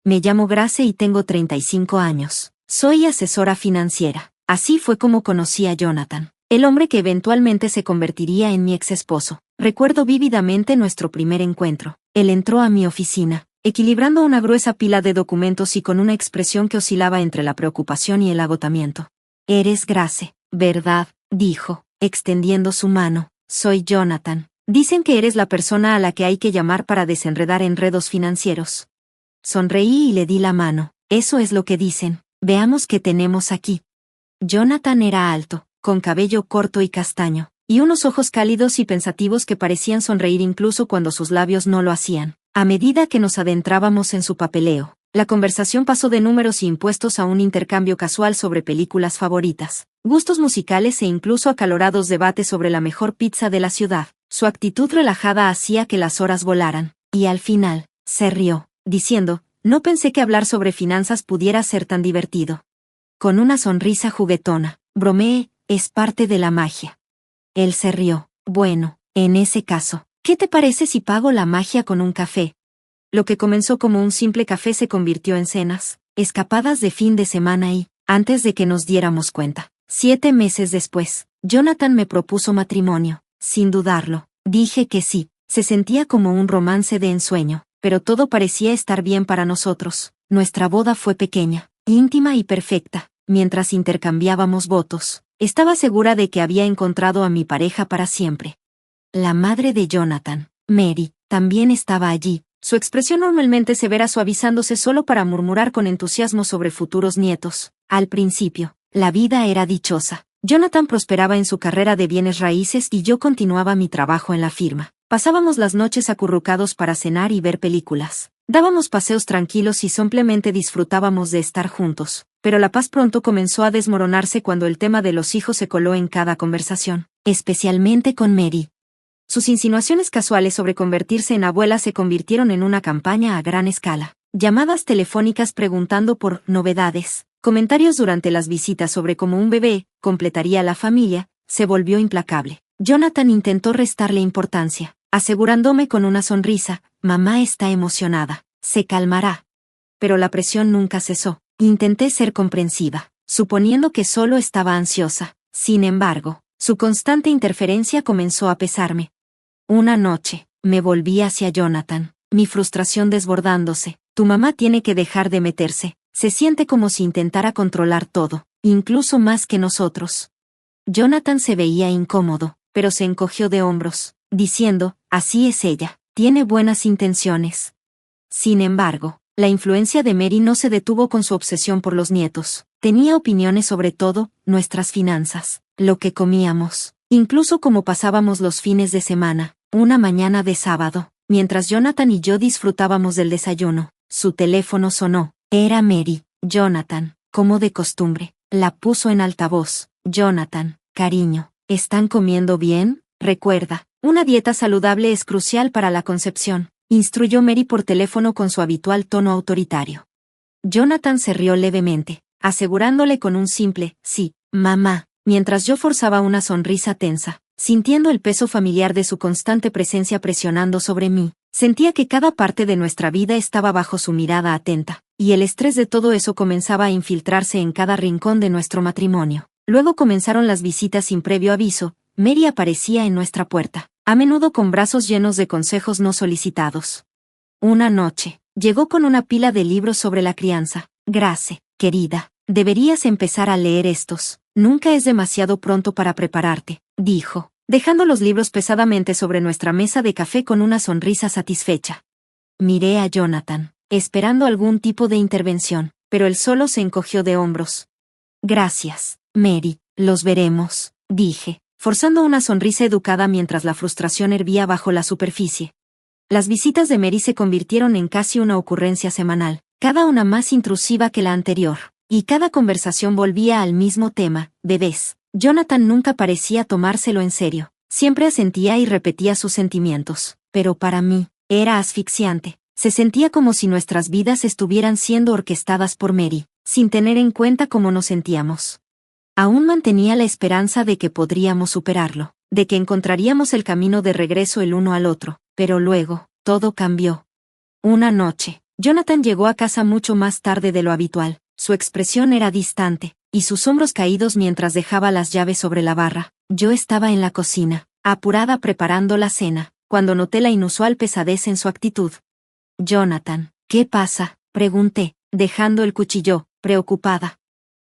Me llamo Grace y tengo 35 años. Soy asesora financiera. Así fue como conocí a Jonathan, el hombre que eventualmente se convertiría en mi ex esposo. Recuerdo vívidamente nuestro primer encuentro. Él entró a mi oficina, equilibrando una gruesa pila de documentos y con una expresión que oscilaba entre la preocupación y el agotamiento. «Eres Grace, ¿verdad?», dijo, extendiendo su mano. «Soy Jonathan. Dicen que eres la persona a la que hay que llamar para desenredar enredos financieros». Sonreí y le di la mano. «Eso es lo que dicen. Veamos qué tenemos aquí». Jonathan era alto, con cabello corto y castaño, y unos ojos cálidos y pensativos que parecían sonreír incluso cuando sus labios no lo hacían. A medida que nos adentrábamos en su papeleo, la conversación pasó de números y impuestos a un intercambio casual sobre películas favoritas, gustos musicales e incluso acalorados debates sobre la mejor pizza de la ciudad. Su actitud relajada hacía que las horas volaran, y al final, se rió, diciendo, «No pensé que hablar sobre finanzas pudiera ser tan divertido». Con una sonrisa juguetona, bromeé, «Es parte de la magia». Él se rió. «Bueno, en ese caso, ¿qué te parece si pago la magia con un café?». Lo que comenzó como un simple café se convirtió en cenas, escapadas de fin de semana y, antes de que nos diéramos cuenta, 7 meses después, Jonathan me propuso matrimonio. Sin dudarlo, dije que sí. Se sentía como un romance de ensueño, pero todo parecía estar bien para nosotros. Nuestra boda fue pequeña, íntima y perfecta. Mientras intercambiábamos votos, estaba segura de que había encontrado a mi pareja para siempre. La madre de Jonathan, Mary, también estaba allí, su expresión normalmente severa suavizándose solo para murmurar con entusiasmo sobre futuros nietos. Al principio, la vida era dichosa. Jonathan prosperaba en su carrera de bienes raíces y yo continuaba mi trabajo en la firma. Pasábamos las noches acurrucados para cenar y ver películas. Dábamos paseos tranquilos y simplemente disfrutábamos de estar juntos. Pero la paz pronto comenzó a desmoronarse cuando el tema de los hijos se coló en cada conversación, especialmente con Mary. Sus insinuaciones casuales sobre convertirse en abuela se convirtieron en una campaña a gran escala. Llamadas telefónicas preguntando por novedades, comentarios durante las visitas sobre cómo un bebé completaría la familia, se volvió implacable. Jonathan intentó restarle importancia, asegurándome con una sonrisa, «Mamá está emocionada, se calmará». Pero la presión nunca cesó. Intenté ser comprensiva, suponiendo que solo estaba ansiosa. Sin embargo, su constante interferencia comenzó a pesarme. Una noche, me volví hacia Jonathan, mi frustración desbordándose. «Tu mamá tiene que dejar de meterse. Se siente como si intentara controlar todo, incluso más que nosotros». Jonathan se veía incómodo, pero se encogió de hombros, diciendo, «Así es ella, tiene buenas intenciones». Sin embargo, la influencia de Mary no se detuvo con su obsesión por los nietos. Tenía opiniones sobre todo, nuestras finanzas, lo que comíamos, incluso cómo pasábamos los fines de semana. Una mañana de sábado, mientras Jonathan y yo disfrutábamos del desayuno, su teléfono sonó. Era Mary. «Jonathan», como de costumbre, la puso en altavoz. «Jonathan, cariño, ¿están comiendo bien? Recuerda, una dieta saludable es crucial para la concepción», instruyó Mary por teléfono con su habitual tono autoritario. Jonathan se rió levemente, asegurándole con un simple «sí, mamá», mientras yo forzaba una sonrisa tensa, sintiendo el peso familiar de su constante presencia presionando sobre mí. Sentía que cada parte de nuestra vida estaba bajo su mirada atenta, y el estrés de todo eso comenzaba a infiltrarse en cada rincón de nuestro matrimonio. Luego comenzaron las visitas sin previo aviso. Mary aparecía en nuestra puerta, a menudo con brazos llenos de consejos no solicitados. Una noche, llegó con una pila de libros sobre la crianza. «Grace, querida, deberías empezar a leer estos. Nunca es demasiado pronto para prepararte», dijo, dejando los libros pesadamente sobre nuestra mesa de café con una sonrisa satisfecha. Miré a Jonathan, esperando algún tipo de intervención, pero él solo se encogió de hombros. «Gracias, Mary, los veremos», dije, forzando una sonrisa educada mientras la frustración hervía bajo la superficie. Las visitas de Mary se convirtieron en casi una ocurrencia semanal, cada una más intrusiva que la anterior, y cada conversación volvía al mismo tema, bebés. Jonathan nunca parecía tomárselo en serio, siempre asentía y repetía sus sentimientos, pero para mí, era asfixiante. Se sentía como si nuestras vidas estuvieran siendo orquestadas por Mary, sin tener en cuenta cómo nos sentíamos. Aún mantenía la esperanza de que podríamos superarlo, de que encontraríamos el camino de regreso el uno al otro, pero luego, todo cambió. Una noche, Jonathan llegó a casa mucho más tarde de lo habitual. Su expresión era distante, y sus hombros caídos mientras dejaba las llaves sobre la barra. Yo estaba en la cocina, apurada preparando la cena, cuando noté la inusual pesadez en su actitud. «Jonathan, ¿qué pasa?», pregunté, dejando el cuchillo, preocupada.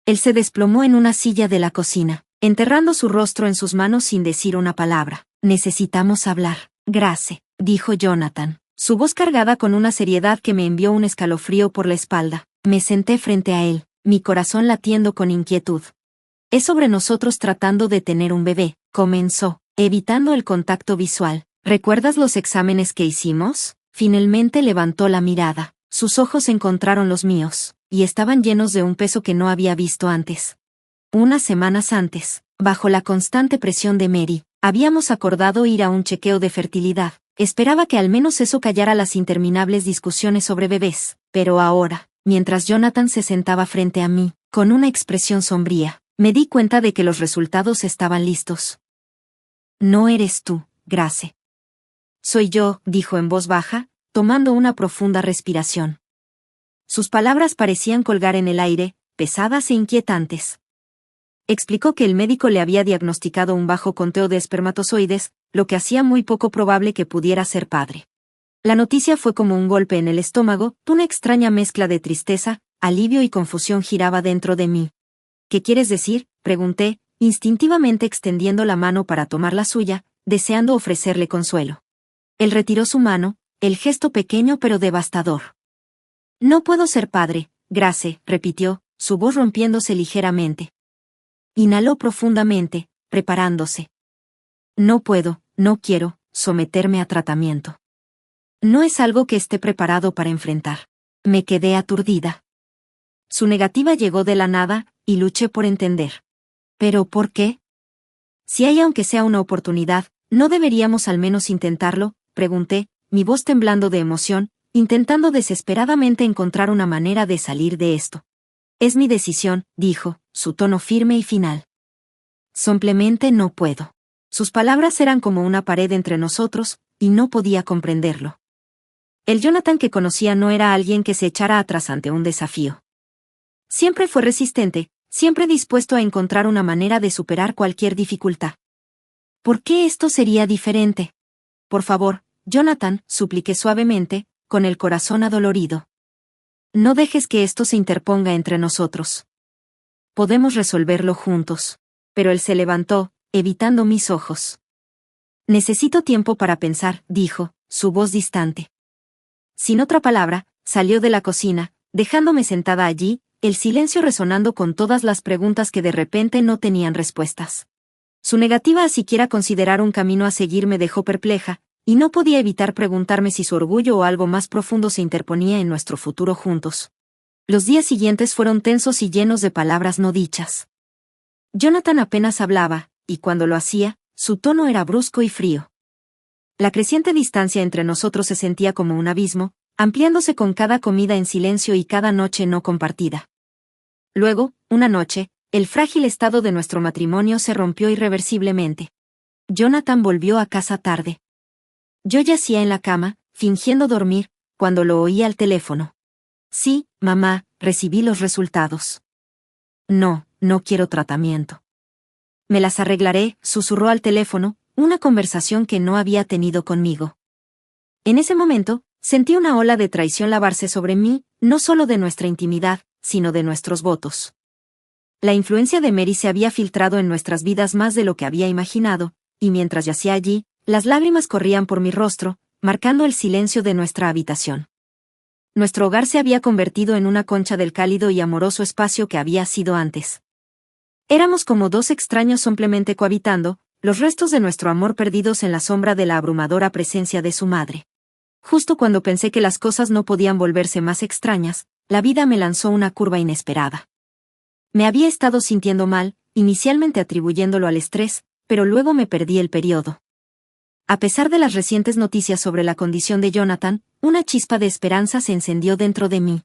Él se desplomó en una silla de la cocina, enterrando su rostro en sus manos sin decir una palabra. «Necesitamos hablar, Grace», dijo Jonathan, su voz cargada con una seriedad que me envió un escalofrío por la espalda. Me senté frente a él, mi corazón latiendo con inquietud. «Es sobre nosotros tratando de tener un bebé», comenzó, evitando el contacto visual. «¿Recuerdas los exámenes que hicimos?». Finalmente levantó la mirada. Sus ojos encontraron los míos, y estaban llenos de un peso que no había visto antes. Unas semanas antes, bajo la constante presión de Mary, habíamos acordado ir a un chequeo de fertilidad. Esperaba que al menos eso callara las interminables discusiones sobre bebés, pero ahora, mientras Jonathan se sentaba frente a mí, con una expresión sombría, me di cuenta de que los resultados estaban listos. «No eres tú, Grace. Soy yo», dijo en voz baja, tomando una profunda respiración. Sus palabras parecían colgar en el aire, pesadas e inquietantes. Explicó que el médico le había diagnosticado un bajo conteo de espermatozoides, lo que hacía muy poco probable que pudiera ser padre. La noticia fue como un golpe en el estómago, una extraña mezcla de tristeza, alivio y confusión giraba dentro de mí. «¿Qué quieres decir?», pregunté, instintivamente extendiendo la mano para tomar la suya, deseando ofrecerle consuelo. Él retiró su mano, el gesto pequeño pero devastador. «No puedo ser padre, Grace», repitió, su voz rompiéndose ligeramente. Inhaló profundamente, preparándose. «No puedo, no quiero, someterme a tratamiento. No es algo que esté preparado para enfrentar». Me quedé aturdida. Su negativa llegó de la nada, y luché por entender. «¿Pero por qué? Si hay aunque sea una oportunidad, ¿no deberíamos al menos intentarlo?», pregunté, mi voz temblando de emoción, intentando desesperadamente encontrar una manera de salir de esto. «Es mi decisión», dijo, su tono firme y final. «Simplemente no puedo». Sus palabras eran como una pared entre nosotros, y no podía comprenderlo. El Jonathan que conocía no era alguien que se echara atrás ante un desafío. Siempre fue resistente, siempre dispuesto a encontrar una manera de superar cualquier dificultad. ¿Por qué esto sería diferente? «Por favor, Jonathan», supliqué suavemente, con el corazón adolorido. «No dejes que esto se interponga entre nosotros. Podemos resolverlo juntos». Pero él se levantó, evitando mis ojos. «Necesito tiempo para pensar», dijo, su voz distante. Sin otra palabra, salió de la cocina, dejándome sentada allí, el silencio resonando con todas las preguntas que de repente no tenían respuestas. Su negativa a siquiera considerar un camino a seguir me dejó perpleja, y no podía evitar preguntarme si su orgullo o algo más profundo se interponía en nuestro futuro juntos. Los días siguientes fueron tensos y llenos de palabras no dichas. Jonathan apenas hablaba, y cuando lo hacía, su tono era brusco y frío. La creciente distancia entre nosotros se sentía como un abismo, ampliándose con cada comida en silencio y cada noche no compartida. Luego, una noche, el frágil estado de nuestro matrimonio se rompió irreversiblemente. Jonathan volvió a casa tarde. Yo yacía en la cama, fingiendo dormir, cuando lo oí al teléfono. «Sí, mamá, recibí los resultados». «No, no quiero tratamiento». «Me las arreglaré», susurró al teléfono, una conversación que no había tenido conmigo. En ese momento, sentí una ola de traición lavarse sobre mí, no solo de nuestra intimidad, sino de nuestros votos. La influencia de Mary se había filtrado en nuestras vidas más de lo que había imaginado, y mientras yacía allí, las lágrimas corrían por mi rostro, marcando el silencio de nuestra habitación. Nuestro hogar se había convertido en una concha del cálido y amoroso espacio que había sido antes. Éramos como dos extraños simplemente cohabitando, los restos de nuestro amor perdidos en la sombra de la abrumadora presencia de su madre. Justo cuando pensé que las cosas no podían volverse más extrañas, la vida me lanzó una curva inesperada. Me había estado sintiendo mal, inicialmente atribuyéndolo al estrés, pero luego me perdí el periodo. A pesar de las recientes noticias sobre la condición de Jonathan, una chispa de esperanza se encendió dentro de mí.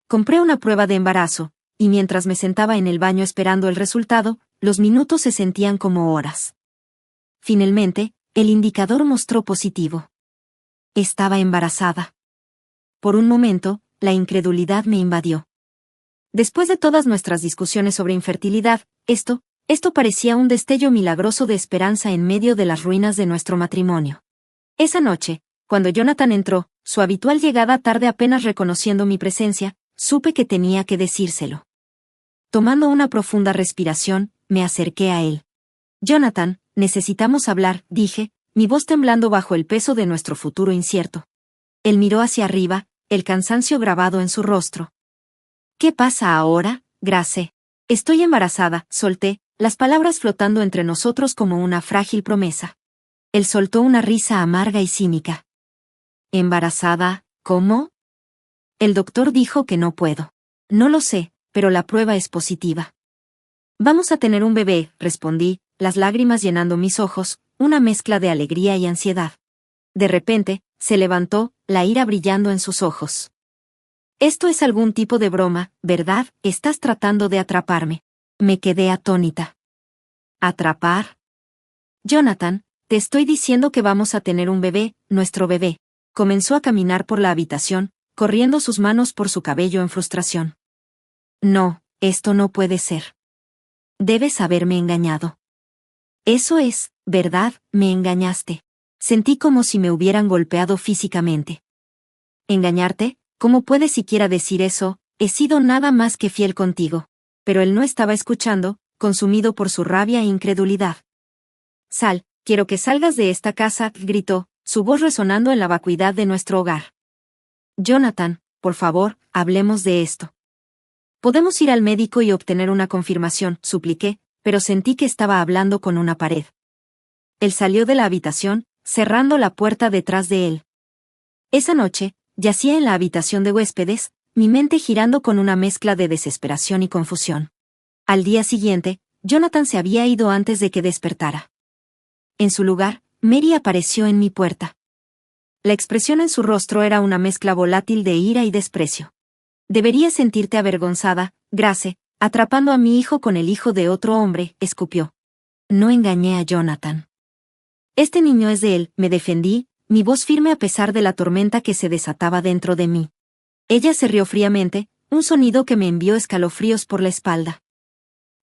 Compré una prueba de embarazo, y mientras me sentaba en el baño esperando el resultado, los minutos se sentían como horas. Finalmente, el indicador mostró positivo. Estaba embarazada. Por un momento, la incredulidad me invadió. Después de todas nuestras discusiones sobre infertilidad, esto parecía un destello milagroso de esperanza en medio de las ruinas de nuestro matrimonio. Esa noche, cuando Jonathan entró, su habitual llegada tarde apenas reconociendo mi presencia, supe que tenía que decírselo. Tomando una profunda respiración, me acerqué a él. Jonathan, necesitamos hablar, dije, mi voz temblando bajo el peso de nuestro futuro incierto. Él miró hacia arriba, el cansancio grabado en su rostro. ¿Qué pasa ahora, Grace? Estoy embarazada, solté, las palabras flotando entre nosotros como una frágil promesa. Él soltó una risa amarga y cínica. ¿Embarazada? ¿Cómo? El doctor dijo que no puedo. No lo sé, pero la prueba es positiva. Vamos a tener un bebé, respondí, las lágrimas llenando mis ojos, una mezcla de alegría y ansiedad. De repente, se levantó, la ira brillando en sus ojos. Esto es algún tipo de broma, ¿verdad? Estás tratando de atraparme. Me quedé atónita. ¿Atrapar? Jonathan, te estoy diciendo que vamos a tener un bebé, nuestro bebé. Comenzó a caminar por la habitación, corriendo sus manos por su cabello en frustración. No, esto no puede ser. Debes haberme engañado. Eso es, ¿verdad? Me engañaste. Sentí como si me hubieran golpeado físicamente. ¿Engañarte? ¿Cómo puedes siquiera decir eso? He sido nada más que fiel contigo. Pero él no estaba escuchando, consumido por su rabia e incredulidad. Sal, quiero que salgas de esta casa, gritó, su voz resonando en la vacuidad de nuestro hogar. Jonathan, por favor, hablemos de esto. Podemos ir al médico y obtener una confirmación, supliqué, pero sentí que estaba hablando con una pared. Él salió de la habitación, cerrando la puerta detrás de él. Esa noche, yacía en la habitación de huéspedes, mi mente girando con una mezcla de desesperación y confusión. Al día siguiente, Jonathan se había ido antes de que despertara. En su lugar, Mary apareció en mi puerta. La expresión en su rostro era una mezcla volátil de ira y desprecio. Deberías sentirte avergonzada, Grace, atrapando a mi hijo con el hijo de otro hombre, escupió. No engañé a Jonathan. Este niño es de él, me defendí, mi voz firme a pesar de la tormenta que se desataba dentro de mí. Ella se rió fríamente, un sonido que me envió escalofríos por la espalda.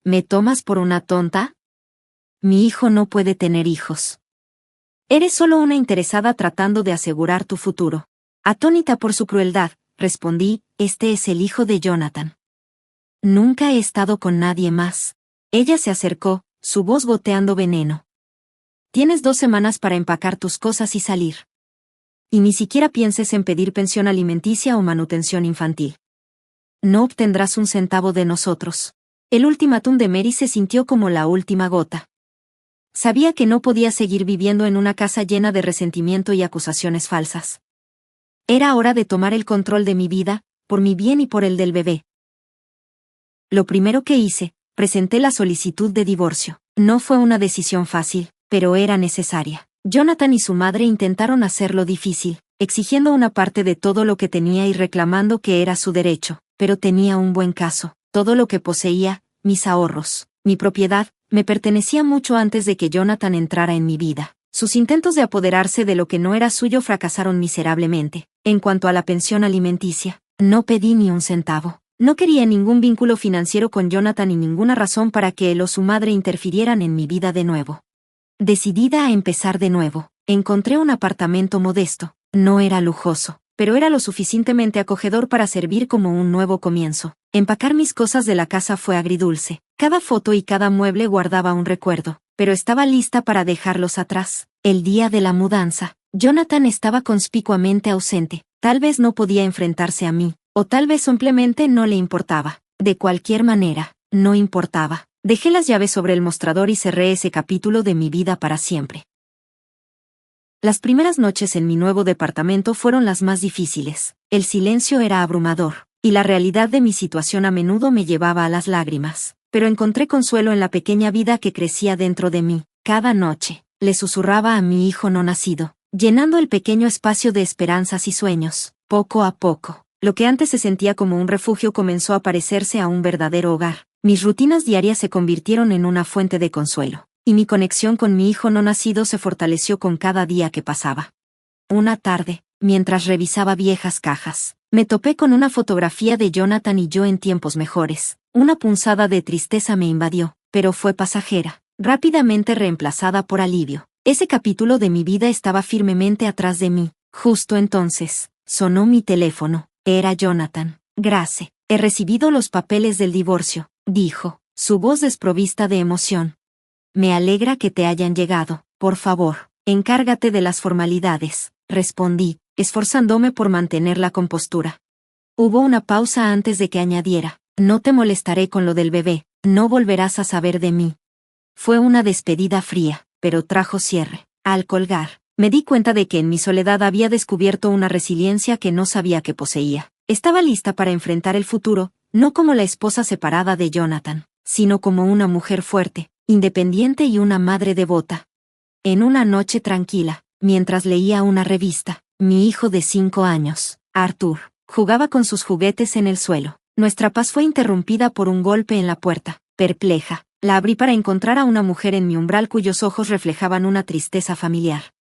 ¿Me tomas por una tonta? Mi hijo no puede tener hijos. Eres solo una interesada tratando de asegurar tu futuro. Atónita por su crueldad, respondí, este es el hijo de Jonathan. Nunca he estado con nadie más. Ella se acercó, su voz goteando veneno. Tienes 2 semanas para empacar tus cosas y salir. Y ni siquiera pienses en pedir pensión alimenticia o manutención infantil. No obtendrás un centavo de nosotros. El ultimátum de Mary se sintió como la última gota. Sabía que no podía seguir viviendo en una casa llena de resentimiento y acusaciones falsas. Era hora de tomar el control de mi vida, por mi bien y por el del bebé. Lo primero que hice, presenté la solicitud de divorcio. No fue una decisión fácil, pero era necesaria. Jonathan y su madre intentaron hacerlo difícil, exigiendo una parte de todo lo que tenía y reclamando que era su derecho, pero tenía un buen caso. Todo lo que poseía, mis ahorros, mi propiedad, me pertenecía mucho antes de que Jonathan entrara en mi vida. Sus intentos de apoderarse de lo que no era suyo fracasaron miserablemente. En cuanto a la pensión alimenticia, no pedí ni un centavo. No quería ningún vínculo financiero con Jonathan y ninguna razón para que él o su madre interfirieran en mi vida de nuevo. Decidida a empezar de nuevo, encontré un apartamento modesto. No era lujoso, pero era lo suficientemente acogedor para servir como un nuevo comienzo. Empacar mis cosas de la casa fue agridulce. Cada foto y cada mueble guardaba un recuerdo, pero estaba lista para dejarlos atrás. El día de la mudanza, Jonathan estaba conspicuamente ausente. Tal vez no podía enfrentarse a mí, o tal vez simplemente no le importaba. De cualquier manera, no importaba. Dejé las llaves sobre el mostrador y cerré ese capítulo de mi vida para siempre. Las primeras noches en mi nuevo departamento fueron las más difíciles. El silencio era abrumador, y la realidad de mi situación a menudo me llevaba a las lágrimas. Pero encontré consuelo en la pequeña vida que crecía dentro de mí. Cada noche, le susurraba a mi hijo no nacido, llenando el pequeño espacio de esperanzas y sueños. Poco a poco, lo que antes se sentía como un refugio comenzó a parecerse a un verdadero hogar. Mis rutinas diarias se convirtieron en una fuente de consuelo, y mi conexión con mi hijo no nacido se fortaleció con cada día que pasaba. Una tarde, mientras revisaba viejas cajas. Me topé con una fotografía de Jonathan y yo en tiempos mejores. Una punzada de tristeza me invadió, pero fue pasajera, rápidamente reemplazada por alivio. Ese capítulo de mi vida estaba firmemente atrás de mí. Justo entonces, sonó mi teléfono. Era Jonathan. Grace, he recibido los papeles del divorcio, dijo, su voz desprovista de emoción. Me alegra que te hayan llegado. Por favor, encárgate de las formalidades, respondí, esforzándome por mantener la compostura. Hubo una pausa antes de que añadiera, no te molestaré con lo del bebé, no volverás a saber de mí. Fue una despedida fría, pero trajo cierre. Al colgar, me di cuenta de que en mi soledad había descubierto una resiliencia que no sabía que poseía. Estaba lista para enfrentar el futuro, no como la esposa separada de Jonathan, sino como una mujer fuerte, independiente y una madre devota. En una noche tranquila, mientras leía una revista, mi hijo de 5 años, Arthur, jugaba con sus juguetes en el suelo. Nuestra paz fue interrumpida por un golpe en la puerta. Perpleja, la abrí para encontrar a una mujer en mi umbral cuyos ojos reflejaban una tristeza familiar.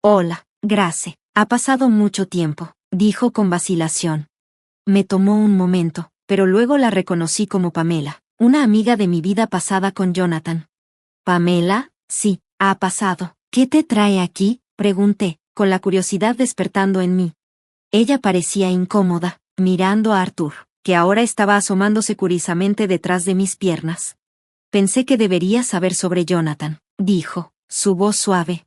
Hola, Grace, ha pasado mucho tiempo, dijo con vacilación. Me tomó un momento, pero luego la reconocí como Pamela, una amiga de mi vida pasada con Jonathan. ¿Pamela? Sí, ha pasado. ¿Qué te trae aquí?, pregunté, con la curiosidad despertando en mí. Ella parecía incómoda, mirando a Arthur, que ahora estaba asomándose curiosamente detrás de mis piernas. Pensé que debería saber sobre Jonathan, dijo, su voz suave.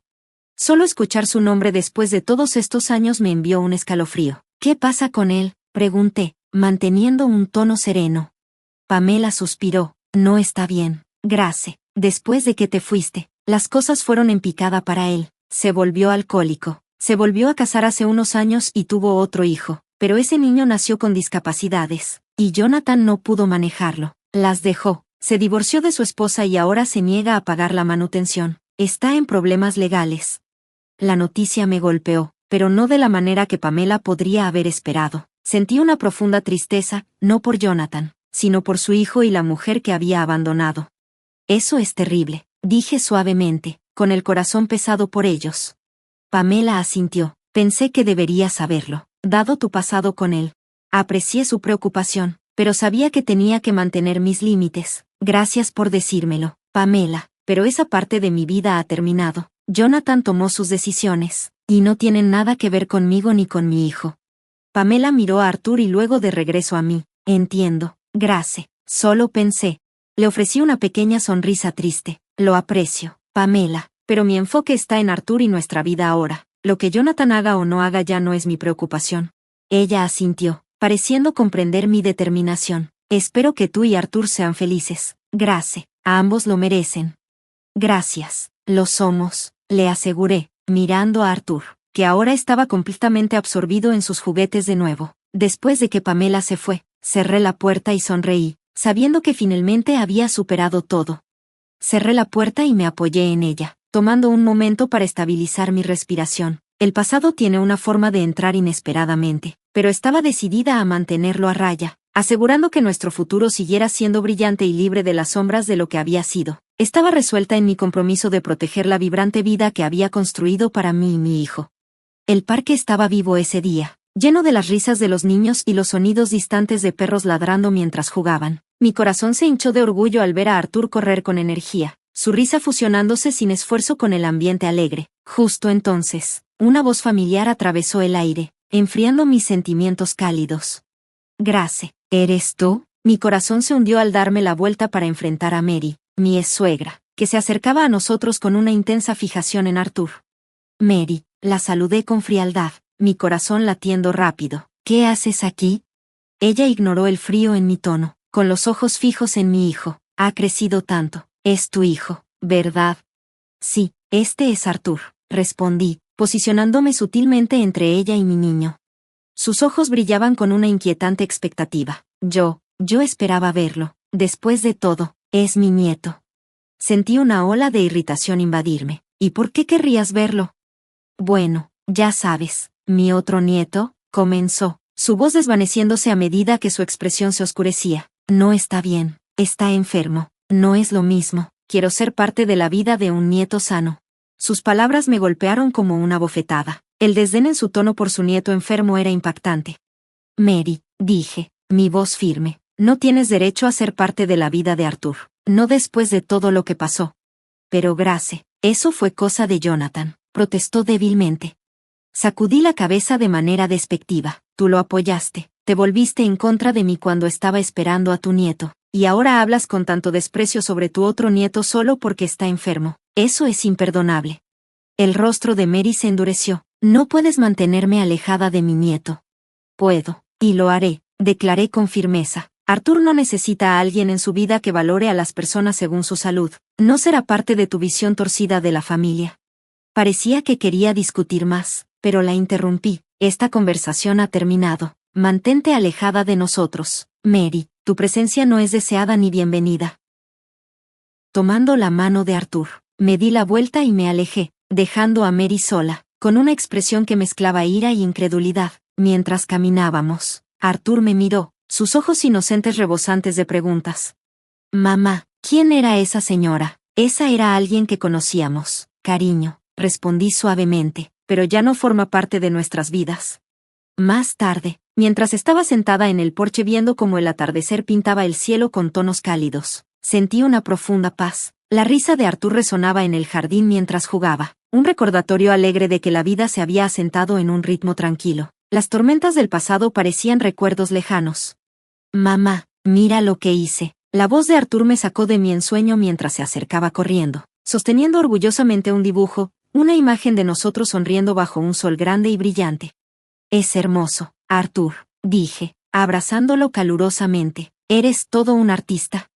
Solo escuchar su nombre después de todos estos años me envió un escalofrío. ¿Qué pasa con él?, pregunté, manteniendo un tono sereno. Pamela suspiró. No está bien, Grace. Después de que te fuiste, las cosas fueron en picada para él. Se volvió alcohólico. Se volvió a casar hace unos años y tuvo otro hijo, pero ese niño nació con discapacidades, y Jonathan no pudo manejarlo. Las dejó, se divorció de su esposa y ahora se niega a pagar la manutención. Está en problemas legales. La noticia me golpeó, pero no de la manera que Pamela podría haber esperado. Sentí una profunda tristeza, no por Jonathan, sino por su hijo y la mujer que había abandonado. Eso es terrible, dije suavemente, con el corazón pesado por ellos. Pamela asintió. Pensé que deberías saberlo, dado tu pasado con él. Aprecié su preocupación, pero sabía que tenía que mantener mis límites. Gracias por decírmelo, Pamela, pero esa parte de mi vida ha terminado. Jonathan tomó sus decisiones, y no tienen nada que ver conmigo ni con mi hijo. Pamela miró a Arthur y luego de regreso a mí. Entiendo, Grace, solo pensé. Le ofrecí una pequeña sonrisa triste. Lo aprecio, Pamela, pero mi enfoque está en Arthur y nuestra vida ahora. Lo que Jonathan haga o no haga ya no es mi preocupación. Ella asintió, pareciendo comprender mi determinación. Espero que tú y Arthur sean felices, Grace. A ambos lo merecen. Gracias, lo somos, le aseguré, mirando a Arthur, que ahora estaba completamente absorbido en sus juguetes de nuevo. Después de que Pamela se fue, cerré la puerta y sonreí, sabiendo que finalmente había superado todo. Cerré la puerta y me apoyé en ella, tomando un momento para estabilizar mi respiración. El pasado tiene una forma de entrar inesperadamente, pero estaba decidida a mantenerlo a raya, asegurando que nuestro futuro siguiera siendo brillante y libre de las sombras de lo que había sido. Estaba resuelta en mi compromiso de proteger la vibrante vida que había construido para mí y mi hijo. El parque estaba vivo ese día, lleno de las risas de los niños y los sonidos distantes de perros ladrando mientras jugaban. Mi corazón se hinchó de orgullo al ver a Arthur correr con energía, su risa fusionándose sin esfuerzo con el ambiente alegre. Justo entonces, una voz familiar atravesó el aire, enfriando mis sentimientos cálidos. Grace, ¿eres tú? Mi corazón se hundió al darme la vuelta para enfrentar a Mary, mi ex-suegra, que se acercaba a nosotros con una intensa fijación en Arthur. Mary, la saludé con frialdad, mi corazón latiendo rápido. ¿Qué haces aquí? Ella ignoró el frío en mi tono, con los ojos fijos en mi hijo. Ha crecido tanto. Es tu hijo, ¿verdad? Sí, este es Arthur, respondí, posicionándome sutilmente entre ella y mi niño. Sus ojos brillaban con una inquietante expectativa. Yo esperaba verlo. Después de todo, es mi nieto. Sentí una ola de irritación invadirme. ¿Y por qué querrías verlo? Bueno, ya sabes, mi otro nieto, comenzó, su voz desvaneciéndose a medida que su expresión se oscurecía. No está bien, está enfermo, no es lo mismo, quiero ser parte de la vida de un nieto sano. Sus palabras me golpearon como una bofetada. El desdén en su tono por su nieto enfermo era impactante. Mary, dije, mi voz firme, no tienes derecho a ser parte de la vida de Arthur, no después de todo lo que pasó. Pero Grace, eso fue cosa de Jonathan, protestó débilmente. Sacudí la cabeza de manera despectiva. Tú lo apoyaste, te volviste en contra de mí cuando estaba esperando a tu nieto, y ahora hablas con tanto desprecio sobre tu otro nieto solo porque está enfermo. Eso es imperdonable. El rostro de Mary se endureció. No puedes mantenerme alejada de mi nieto. Puedo, y lo haré, declaré con firmeza. Arthur no necesita a alguien en su vida que valore a las personas según su salud. No será parte de tu visión torcida de la familia. Parecía que quería discutir más, pero la interrumpí. Esta conversación ha terminado. Mantente alejada de nosotros, Mary. Tu presencia no es deseada ni bienvenida. Tomando la mano de Arthur, me di la vuelta y me alejé, dejando a Mary sola, con una expresión que mezclaba ira y incredulidad. Mientras caminábamos, Arthur me miró, sus ojos inocentes rebosantes de preguntas. Mamá, ¿quién era esa señora? Esa era alguien que conocíamos, cariño, respondí suavemente, pero ya no forma parte de nuestras vidas. Más tarde, mientras estaba sentada en el porche viendo cómo el atardecer pintaba el cielo con tonos cálidos, sentí una profunda paz. La risa de Arthur resonaba en el jardín mientras jugaba, un recordatorio alegre de que la vida se había asentado en un ritmo tranquilo. Las tormentas del pasado parecían recuerdos lejanos. Mamá, mira lo que hice. La voz de Arthur me sacó de mi ensueño mientras se acercaba corriendo, sosteniendo orgullosamente un dibujo, una imagen de nosotros sonriendo bajo un sol grande y brillante. Es hermoso, Arthur, dije, abrazándolo calurosamente. Eres todo un artista.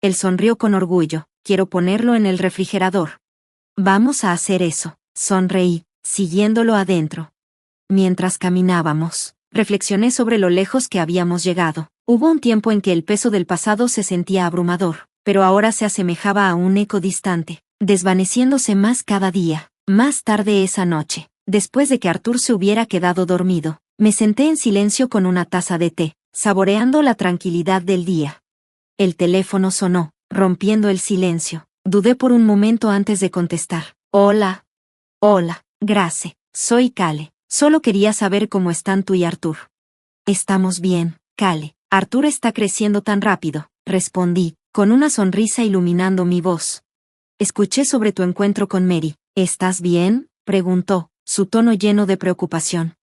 Él sonrió con orgullo. Quiero ponerlo en el refrigerador. Vamos a hacer eso, sonreí, siguiéndolo adentro. Mientras caminábamos, reflexioné sobre lo lejos que habíamos llegado. Hubo un tiempo en que el peso del pasado se sentía abrumador, pero ahora se asemejaba a un eco distante, desvaneciéndose más cada día. Más tarde esa noche, después de que Arthur se hubiera quedado dormido, me senté en silencio con una taza de té, saboreando la tranquilidad del día. El teléfono sonó, rompiendo el silencio. Dudé por un momento antes de contestar. Hola. Hola, Grace, soy Cale. Solo quería saber cómo están tú y Arthur. Estamos bien, Cale. Arthur está creciendo tan rápido, respondí, con una sonrisa iluminando mi voz. Escuché sobre tu encuentro con Mary. ¿Estás bien?, preguntó, su tono lleno de preocupación.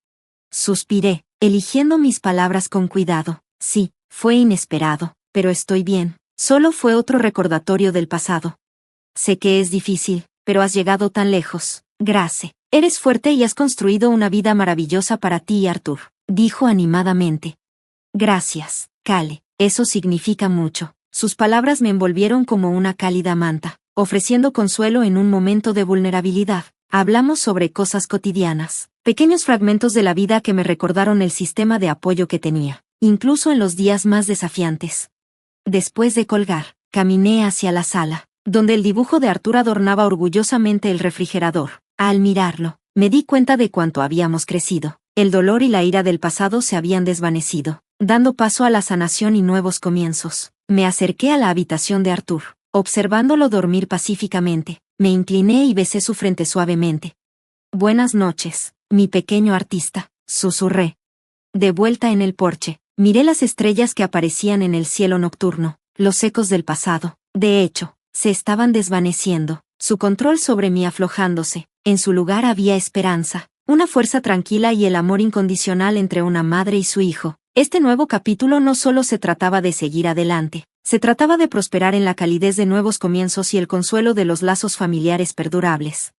Suspiré, eligiendo mis palabras con cuidado. Sí, fue inesperado, pero estoy bien. Solo fue otro recordatorio del pasado. Sé que es difícil, pero has llegado tan lejos, Grace. Eres fuerte y has construido una vida maravillosa para ti y Arthur, dijo animadamente. Gracias, Cale, eso significa mucho. Sus palabras me envolvieron como una cálida manta, ofreciendo consuelo en un momento de vulnerabilidad. Hablamos sobre cosas cotidianas, pequeños fragmentos de la vida que me recordaron el sistema de apoyo que tenía, incluso en los días más desafiantes. Después de colgar, caminé hacia la sala, donde el dibujo de Arthur adornaba orgullosamente el refrigerador. Al mirarlo, me di cuenta de cuánto habíamos crecido. El dolor y la ira del pasado se habían desvanecido, dando paso a la sanación y nuevos comienzos. Me acerqué a la habitación de Arthur, observándolo dormir pacíficamente. Me incliné y besé su frente suavemente. Buenas noches, mi pequeño artista, susurré. De vuelta en el porche, miré las estrellas que aparecían en el cielo nocturno, los ecos del pasado. De hecho, se estaban desvaneciendo, su control sobre mí aflojándose. En su lugar había esperanza, una fuerza tranquila y el amor incondicional entre una madre y su hijo. Este nuevo capítulo no solo se trataba de seguir adelante, se trataba de prosperar en la calidez de nuevos comienzos y el consuelo de los lazos familiares perdurables.